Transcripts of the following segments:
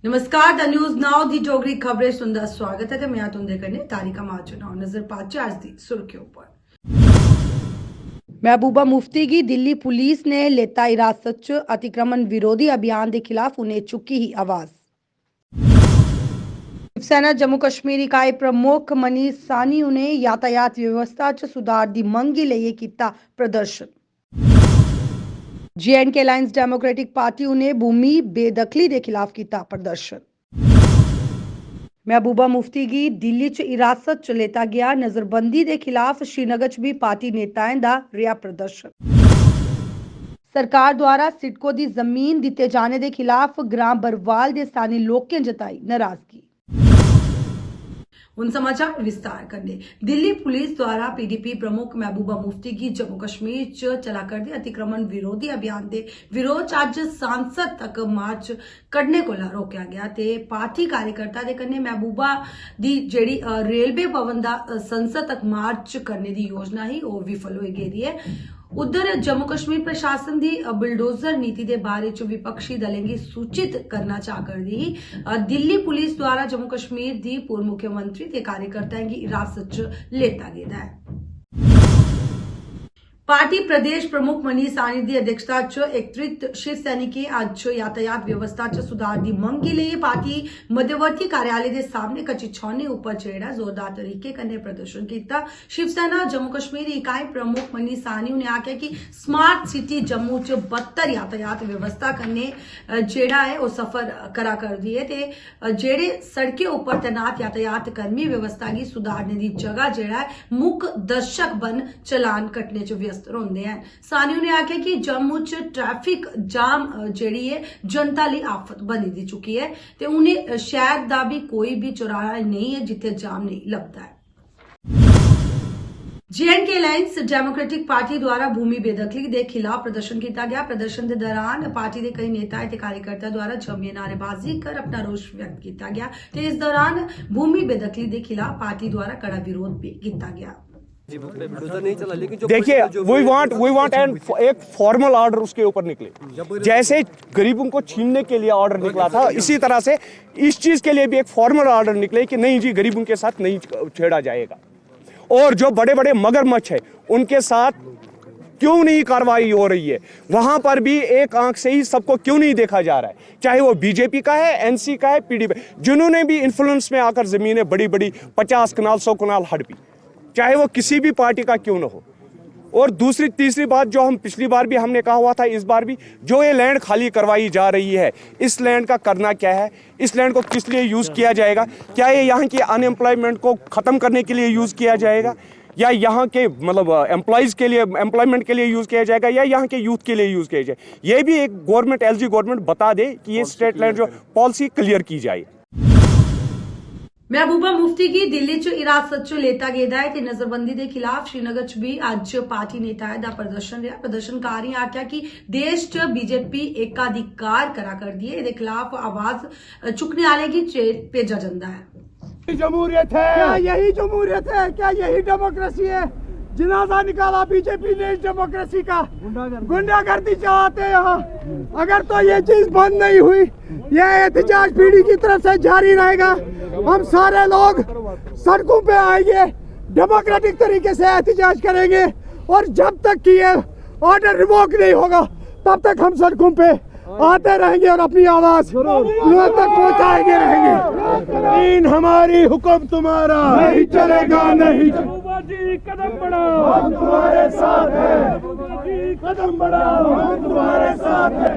नमस्कार the news now the Dogri खबरें सुंदर स्वागत है ते मैं तुंदे कन्नै तारिका माचुनाव नजर पाचे आज दी सुर्खियों पर। महबूबा मुफ्ती की दिल्ली पुलिस ने लेता हिरासत च अतिक्रमण विरोधी अभियान के खिलाफ उन्हें चुकी ही आवाज। शिवसेना जम्मू कश्मीर इकाई प्रमुख मनीष सानी ने यातायात व्यवस्था च सुधार दी मंग लिए किया प्रदर्शन। JNK अलायंस डेमोक्रेटिक पार्टी ने भूमि बेदखली के खिलाफ किया प्रदर्शन। महबूबा मुफ्ती की दिल्ली च हिरासत च लेता गया नजरबंदी के खिलाफ श्रीनगर च भी पार्टी नेताएं दा रिया प्रदर्शन। सरकार द्वारा सिडको की जमीन दिते जाने के खिलाफ ग्राम बरवाल के स्थानीय लोगों जताई नाराजगी। उन समाचार विस्तार करने दिल्ली पुलिस द्वारा PDP प्रमुख महबूबा मुफ्ती की जम्मू कश्मीर च चला करदे अतिक्रमण विरोधी अभियान के विरोध अज सांसद तक मार्च कड्ढने कोला रोकया गया ते पार्टी कार्यकर्ता दे कन्ने महबूबा दी जेड़ी रेलवे भवन दा संसद तक मार्च करने की योजना ही वो विफल हो गेदी है। उधर जम्मू कश्मीर प्रशासन की बुलडोजर नीति के बारे च विपक्षी दलें गी सूचित करना चाह कर दी दिल्ली पुलिस द्वारा जम्मू कश्मीर की पूर्व मुख्यमंत्री ते कार्यकर्ताओं की हिरासत च लेता गया है। पार्टी प्रदेश प्रमुख मनीष सानी की अध्यक्षता च एकत्रित शिव सैनिकें आज यातायात व्यवस्था च सुधार की मंग के लिए पार्टी मध्यवर्ती कार्यालय के सामने कच्ची छौनी उपर जेड़ा जोरदार तरीके कन्ने प्रदर्शन किया। शिवसेना जम्मू कश्मीर इकाई प्रमुख मनीष सानी ने आख्या कि स्मार्ट सिटी जम्मू च बदतर यातायात व्यवस्था कन्ने जेड़ा है वो सफर करा कर दी है ते जेड़े सड़कें उपर तैनात यातायात कर्मी व्यवस्था की सुधारने की जगह जेड़ा है मुख दर्शक बन चलान कटने च व्यस्त रोंदे हैं। सानी ने आख्या कि जम्मू च ट्रैफिक जाम जेड़ी है जनता ली आफत बनी दी चुकी है ते उन्हें शहर दा भी कोई भी चौराहा नहीं है जिथे जाम नहीं लगता है। JNK अलायंस डेमोक्रेटिक पार्टी द्वारा भूमि बेदखली के खिलाफ प्रदर्शन किया गया। प्रदर्शन के दौरान पार्टी के कई नेता ते कार्यकर्ता द्वारा जमिए नारेबाजी कर अपना रोष व्यक्त किया गया ते इस दौरान भूमि बेदखली के खिलाफ पार्टी द्वारा कड़ा विरोध भी किया गया। देखिए वी वांट एंड एक फॉर्मल ऑर्डर उसके ऊपर निकले। जैसे गरीबों को छीनने के लिए ऑर्डर निकला था इसी तरह से इस चीज के लिए भी एक फॉर्मल ऑर्डर निकले कि नहीं जी गरीबों के साथ नहीं छेड़ा जाएगा। और जो बड़े बड़े मगरमच्छ है उनके साथ क्यों नहीं कार्रवाई हो रही है, वहां पर भी एक आंख से ही सबको क्यों नहीं देखा जा रहा है, चाहे वो बीजेपी का है, NC का है, PDP, जिन्होंने भी इन्फ्लुएंस में आकर जमीनें बड़ी बड़ी 50 कनाल 100 कनाल हड़पी, चाहे वो किसी भी पार्टी का क्यों न हो। और दूसरी तीसरी बात जो हम पिछली बार भी हमने कहा हुआ था, इस बार भी जो ये लैंड खाली करवाई जा रही है इस लैंड का करना क्या है, इस लैंड को किस लिए यूज किया जाएगा, क्या ये यहाँ की अनएम्प्लॉयमेंट को खत्म करने के लिए यूज किया जाएगा या यहाँ के मतलब एम्प्लॉयज के लिए एम्प्लॉयमेंट के लिए यूज किया जाएगा या यहाँ के यूथ के लिए यूज किया जाएगा। ये भी एक गवर्नमेंट LG गवर्नमेंट बता दे कि ये स्टेट लैंड जो पॉलिसी क्लियर की जाए। महबूबा मुफ्ती की दिल्ली च हिरासत च लेता गेदा है ते नजरबंदी के खिलाफ श्रीनगर च भी अज पार्टी नेताएं दा प्रदर्शन रहा। प्रदर्शनकारी आख्या कि देश च बीजेपी एकाधिकार करा कर दी है, इहदे खिलाफ आवाज चुकने वाले की भेजा जाता है। जमहूरियत है क्या? यही जमहूरियत है क्या? यही डेमोक्रेसी है? जनाजा निकाला बीजेपी ने इस डेमोक्रेसी का, गुंडागर्दी चाहते हैं यहाँ। अगर तो ये चीज बंद नहीं हुई, यह एहतजाज पीढ़ी की तरफ से जारी रहेगा। हम सारे लोग सड़कों पे आएंगे, डेमोक्रेटिक तरीके से एहतजाज करेंगे और जब तक कि ये ऑर्डर रिवोक नहीं होगा तब तक हम सड़कों पे आते रहेंगे और अपनी आवाज लोगों तक पहुंचाएंगे रहेंगे। इन हमारी हुक्म तुम्हारा नहीं चलेगा, नहीं जी कदम बढ़ाओ हम तुम्हारे साथ हैं, कदम बढ़ाओ हम तुम्हारे साथ हैं।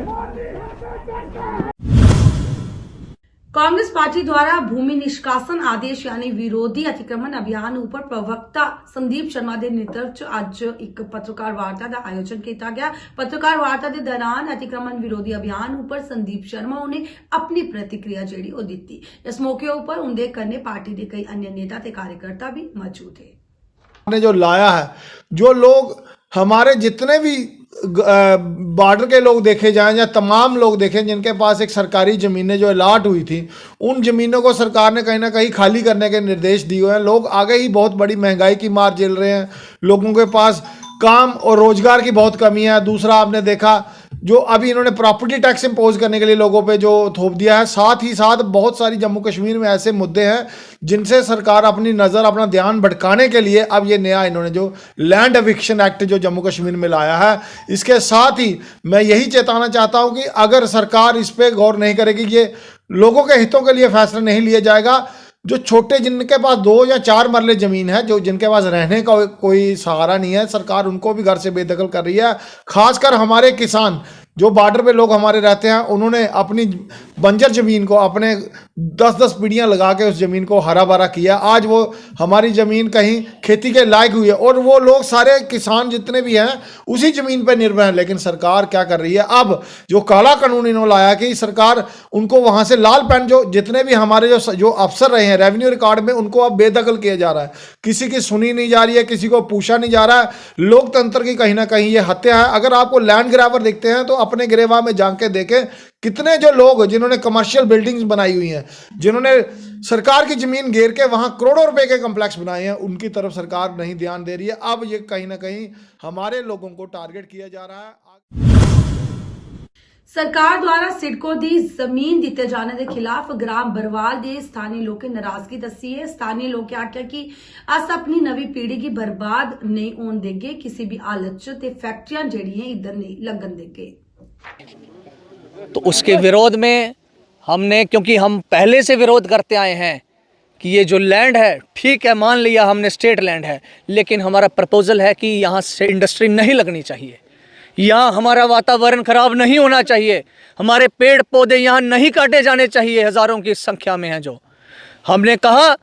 कांग्रेस पार्टी द्वारा भूमि निष्कासन आदेश यानी विरोधी अतिक्रमण अभियान ऊपर प्रवक्ता संदीप शर्मा के नेतृत्व आज एक पत्रकार वार्ता का आयोजन किया गया। पत्रकार वार्ता के दौरान अतिक्रमण विरोधी अभियान ऊपर संदीप शर्मा ने अपनी प्रतिक्रिया जेड़ी वो दी। इस मौके ऊपर उनके कन्ने पार्टी के कई अन्य नेता ते कार्यकर्ता भी मौजूद थे। ने जो लाया है, जो लोग हमारे जितने भी बॉर्डर के लोग देखे जाएं या तमाम लोग देखें जिनके पास एक सरकारी ज़मीनें जो अलाट हुई थी, उन ज़मीनों को सरकार ने कहीं ना कहीं खाली करने के निर्देश दिए हुए हैं। लोग आगे ही बहुत बड़ी महंगाई की मार झेल रहे हैं, लोगों के पास काम और रोजगार की बहुत कमी है। दूसरा आपने देखा जो अभी इन्होंने प्रॉपर्टी टैक्स इम्पोज करने के लिए लोगों पे जो थोप दिया है, साथ ही साथ बहुत सारी जम्मू कश्मीर में ऐसे मुद्दे हैं जिनसे सरकार अपनी नज़र, अपना ध्यान भटकाने के लिए अब ये नया इन्होंने जो लैंड एविक्शन एक्ट जो जम्मू कश्मीर में लाया है, इसके साथ ही मैं यही चेताना चाहता हूँ कि अगर सरकार इस पर गौर नहीं करेगी, ये लोगों के हितों के लिए फैसला नहीं लिया जाएगा, जो छोटे जिनके पास 2 या 4 मरले ज़मीन है, जो जिनके पास रहने का कोई सहारा नहीं है, सरकार उनको भी घर से बेदखल कर रही है। खासकर हमारे किसान जो बॉर्डर पे लोग हमारे रहते हैं, उन्होंने अपनी बंजर ज़मीन को अपने 10-10 पीढ़ियाँ लगा के उस ज़मीन को हरा भरा किया। आज वो हमारी ज़मीन कहीं खेती के लायक हुई है और वो लोग सारे किसान जितने भी हैं उसी ज़मीन पर निर्भर हैं। लेकिन सरकार क्या कर रही है, अब जो काला कानून इन्होंने लाया कि सरकार उनको वहाँ से लाल पेन, जो जितने भी हमारे जो अफसर रहे हैं रेवेन्यू रिकॉर्ड में, उनको अब बेदखल किया जा रहा है। किसी की सुनी नहीं जा रही है, किसी को पूछा नहीं जा रहा है। लोकतंत्र की कहीं ना कहीं ये हत्या है। अगर आपको लैंड ग्रैबर दिखते हैं तो अपने गिरेवा में जाके देखें, कितने जो लोग जिन्होंने कमर्शियल बिल्डिंग्स बनाई हुई हैं, जिन्होंने सरकार की जमीन घेर के वहां करोड़ों रुपए के कॉम्प्लेक्स बनाए हैं, उनकी तरफ सरकार नहीं ध्यान दे रही है। अब ये कहीं ना कहीं हमारे लोगों को टारगेट किया जा रहा है। सरकार द्वारा सिडको दी जमीन दिते जाने के खिलाफ ग्राम बरवाल के स्थानीय लोगों ने नाराजगी दसी है। स्थानीय लोग आख्या कि अस अपनी नवी पीढ़ी की बर्बाद नहीं होने देंगे, किसी भी हालत च ते फैक्ट्रियां जेड़ियां इधर नहीं लगन देंगे। तो उसके विरोध में हमने, क्योंकि हम पहले से विरोध करते आए हैं कि ये जो लैंड है, ठीक है मान लिया हमने स्टेट लैंड है, लेकिन हमारा प्रपोजल है कि यहाँ से इंडस्ट्री नहीं लगनी चाहिए, यहाँ हमारा वातावरण खराब नहीं होना चाहिए, हमारे पेड़ पौधे यहाँ नहीं काटे जाने चाहिए, हज़ारों की संख्या में हैं जो हमने कहा।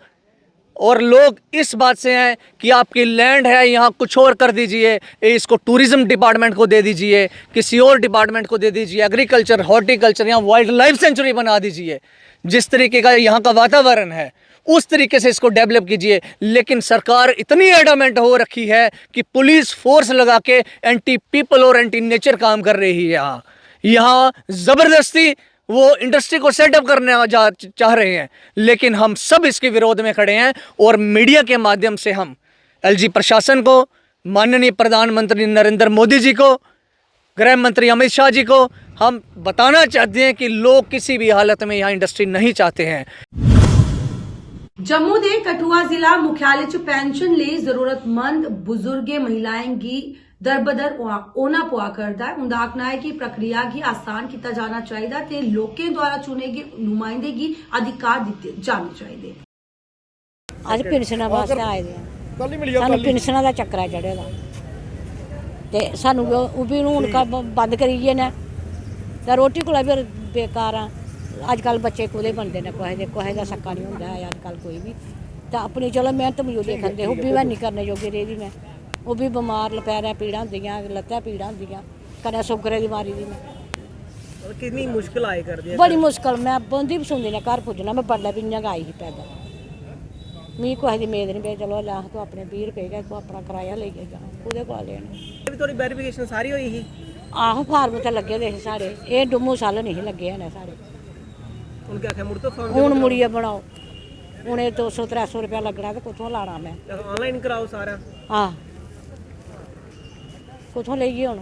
और लोग इस बात से हैं कि आपकी लैंड है, यहाँ कुछ और कर दीजिए, इसको टूरिज़्म डिपार्टमेंट को दे दीजिए, किसी और डिपार्टमेंट को दे दीजिए, एग्रीकल्चर, हॉर्टिकल्चर, यहाँ वाइल्ड लाइफ सेंचुरी बना दीजिए, जिस तरीके का यहाँ का वातावरण है उस तरीके से इसको डेवलप कीजिए। लेकिन सरकार इतनी एडमेंट हो रखी है कि पुलिस फोर्स लगा के एंटी पीपल और एंटी नेचर काम कर रही है। यहाँ ज़बरदस्ती वो इंडस्ट्री को सेटअप करने चाह रहे हैं, लेकिन हम सब इसके विरोध में खड़े हैं। और मीडिया के माध्यम से हम एलजी प्रशासन को, माननीय प्रधानमंत्री नरेंद्र मोदी जी को, गृह मंत्री अमित शाह जी को हम बताना चाहते हैं कि लोग किसी भी हालत में यहाँ इंडस्ट्री नहीं चाहते हैं। जम्मू दे कठुआ जिला मुख्यालय च पेंशन ले जरूरतमंद बुजुर्गे महिलाएं गी दरबदर ओना पुआ करदा है। उंदा आखना है कि प्रक्रिया गी आसान किया जाना चाहिए ते लोकें द्वारा चुने गए नुमाइंदे गी अधिकार दिते जाने चाहिए। अज पेंशना वास्ते आए दे सानू पेंशना दा चक्कर चढ़े दा ते सानू ओह भी हूँ बंद करिए ने ते रोटी कोला भी बेकार आ। अजकल बच्चे कुदे बनते हैं, कुसै का सक्का नहीं होंदा है अजकल कोई भी। तो अपनी चलो मेहनत मजूरी खंदे, ओह भी नहीं करने जोगे रेही मैं, ओह भी बमार, पैरें पीड़ां होंदियां, लत्तें पीड़ां होंदियां, कदें शुगर दी बीमारी दी मैं कितनी मुश्किल आए कर दी, बड़ी मुश्किल। मैं बंदी बसुंदी ने घर पुज्जना, मैं बडलै भी इ'यां गै आई ही पैदल। मिगी कुसै दी मेद नहीं पे, चलो लै तू अपने 20 रुपये गै तू अपना किराया लेइयै जा, कुदै कोला लेने। थोड़ी वेरिफिकेशन सारी हुई ही? आहो फार्म ते लग्गे दे साढ़े, एह् डुम्मू साल नहीं लग्गे हैं साढ़े। हूँ मुड़िए बनाओ, हूँ 200-300 रुपया लगना, तो कुत्थों लाना मैं? ऑनलाइन कराओ सारा। हाँ कुत्थों लेइए हूँ?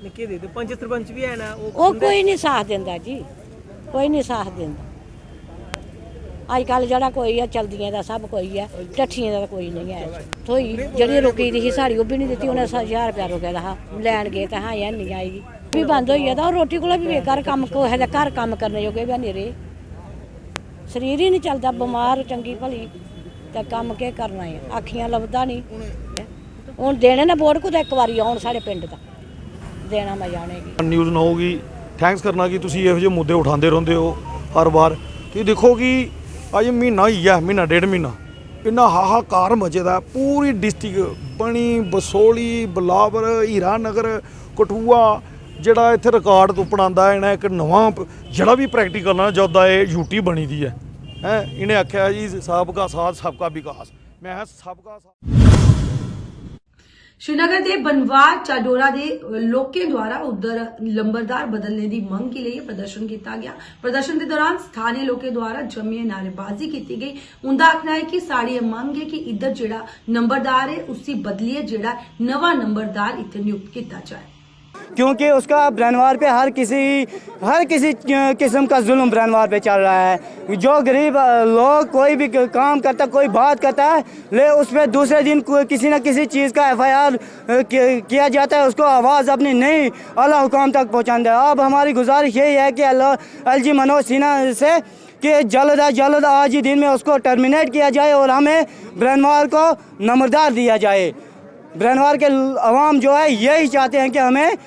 निक्के दे दो, पंच सरपंच भी है ना, वो कोई नहीं साथ देंदा जी, कोई नहीं साथ देंदा। अजकल जरा कोई है चलदियां दा सब कोई है, टट्ठियां दा कोई नहीं है। थोई जेह्ड़ी रुकी दी ही साड़ी ओह् भी नहीं दित्ती, उन्हें 1000 रुपया रुके दा हा, लैन गए तो हाँ है नहीं आई भी बंद होई गेदा। रोटी कोला भी बेकार कम्म, कुसै दे घर कम्म करने जोगे भी नहीं रेह्, शरीर ही नहीं चलता, बमार चंगी भली ते कम्म केह् करना है, अक्खियां लभदा नहीं। हुण देने ने वोट कुतै एक बारी आउण साढ़े पिंड दा, देना मैं जानेगी। न्यूज़ ना होगी, थैंक्स करना कि तुसीं इहो ਜਿਹੇ मुद्दे उठाते रहंदे हो हर बार। कि देखो कि अज महीना ही है, महीना 1.5 महीना इन्ना हाहाकार मचे दा, पूरी डिस्ट्रिक्ट बनी, बसोली, बिलावर, हीरानगर, कठुआ, ਜਿਹੜਾ ਇੱਥੇ ਰਿਕਾਰਡ ਤੁਪਣਾਉਂਦਾ ਇਹਨਾਂ ਇੱਕ ਨਵਾਂ ਜਿਹੜਾ ਵੀ ਪ੍ਰੈਕਟੀਕਲ ਨਾ ਜਦੋਂ ਇਹ ਯੂਟੀ ਬਣੀ ਦੀ ਹੈ ਇਹਨੇ ਆਖਿਆ ਜੀ सबका साथ सबका विकास। मैं सबका श्रीनगर के बनवार चाडोरा के लोगों द्वारा उधर लंबरदार बदलने की मंग के लिए प्रदर्शन किया गया। प्रदर्शन के दौरान स्थानीय लोगों द्वारा जमिए नारेबाजी की गई। उनका आखना है कि साड़ी मंग है कि इधर जो नंबरदार है उसी बदलिए जो नवा नंबरदार इतने नियुक्त किया जाए। क्योंकि उसका ब्रैनवार पे हर किसी किस्म का जुल्म ब्रैनवार पे चल रहा है। जो गरीब लोग कोई भी काम करता, कोई बात करता है, ले उस पर दूसरे दिन किसी न किसी चीज़ का FIR किया जाता है, उसको आवाज़ अपनी नहीं आला हुकाम तक पहुँचाते हैं। अब हमारी गुजारिश यही है कि LG मनोज सिन्हा से कि जल्द अज जल्द आज ही दिन में उसको टर्मिनेट किया जाए और हमें ब्रैनवार को नंबरदार दिया जाए। ब्रैनवार के अवाम जो है यही चाहते हैं कि हमें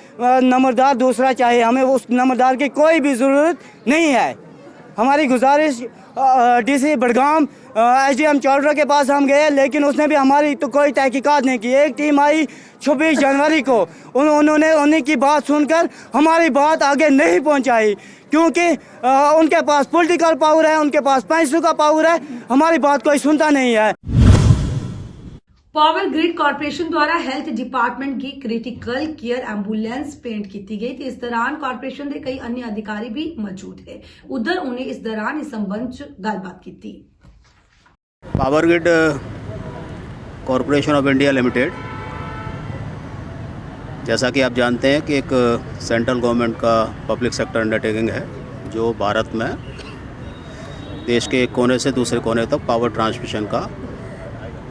नंबरदार दूसरा चाहिए, हमें उस नंबरदार की कोई भी ज़रूरत नहीं है। हमारी गुजारिश DC बड़गाम SDM चौधरी के पास हम गए, लेकिन उसने भी हमारी तो कोई तहकीकात नहीं की। एक टीम आई 26 जनवरी को, उन्होंने उन्हीं की बात सुनकर हमारी बात आगे नहीं पहुंचाई, क्योंकि उनके पास पॉलिटिकल पावर है, उनके पास पैसों का पावर है, हमारी बात कोई सुनता नहीं है। पावर ग्रिड कारपोरेशन द्वारा हेल्थ डिपार्टमेंट की क्रिटिकल केयर एंबुलेंस पेंट की गई थी। इस दौरान कारपोरेशन के कई अन्य अधिकारी भी मौजूद थे। उधर उन्हें इस दौरान इस संबंध च गलबात की। Power grid corporation of India limited, जैसा कि आप जानते हैं कि एक सेंट्रल गवर्नमेंट का पब्लिक सेक्टर अंडरटेकिंग है, जो भारत में देश के एक कोने से दूसरे कोने तक पावर ट्रांसमिशन का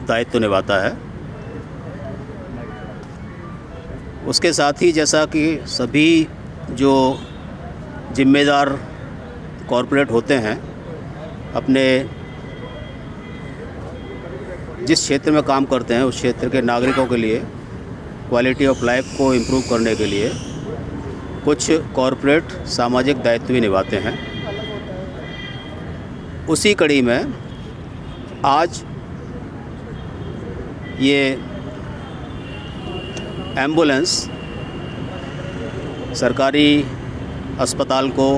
दायित्व निभाता है। उसके साथ ही जैसा कि सभी जो जिम्मेदार कॉरपोरेट होते हैं, अपने जिस क्षेत्र में काम करते हैं उस क्षेत्र के नागरिकों के लिए क्वालिटी ऑफ लाइफ को इम्प्रूव करने के लिए कुछ कॉरपोरेट सामाजिक दायित्व भी निभाते हैं। उसी कड़ी में आज ये एम्बुलेंस सरकारी अस्पताल को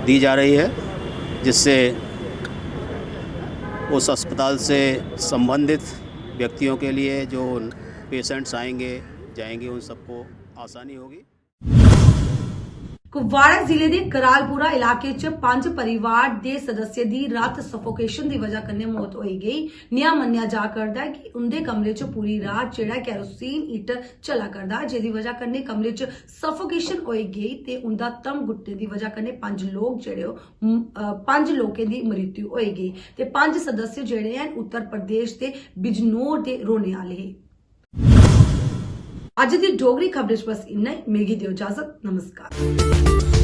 दी जा रही है, जिससे उस अस्पताल से संबंधित व्यक्तियों के लिए जो पेशेंट्स आएंगे जाएंगे उन सबको आसानी होगी। कुपवाड़ा जिले के करालपुरा इलाके च 5 परिवार के सदस्य की रात सफोकेशन की वजह कन्नै मौत हो गई। निया मन्निया जा करदा है कि उनके कमरे च पूरी रात जेड़ा कैरोसिन हीटर चला करदा, जिहदी वजह कन्नै कमरे च सफोकेशन हो गई ते उनका दम घुटने की वजह कन्नै 5 लोगों की मृत्यु हो गई ते 5 सदस्य जेड़े हैं उत्तर प्रदेश के बिजनौर के रोने वाले हैं। अज दी डोगरी खबरें बस इन्ना ही। मिगी दियो इजाजत, नमस्कार।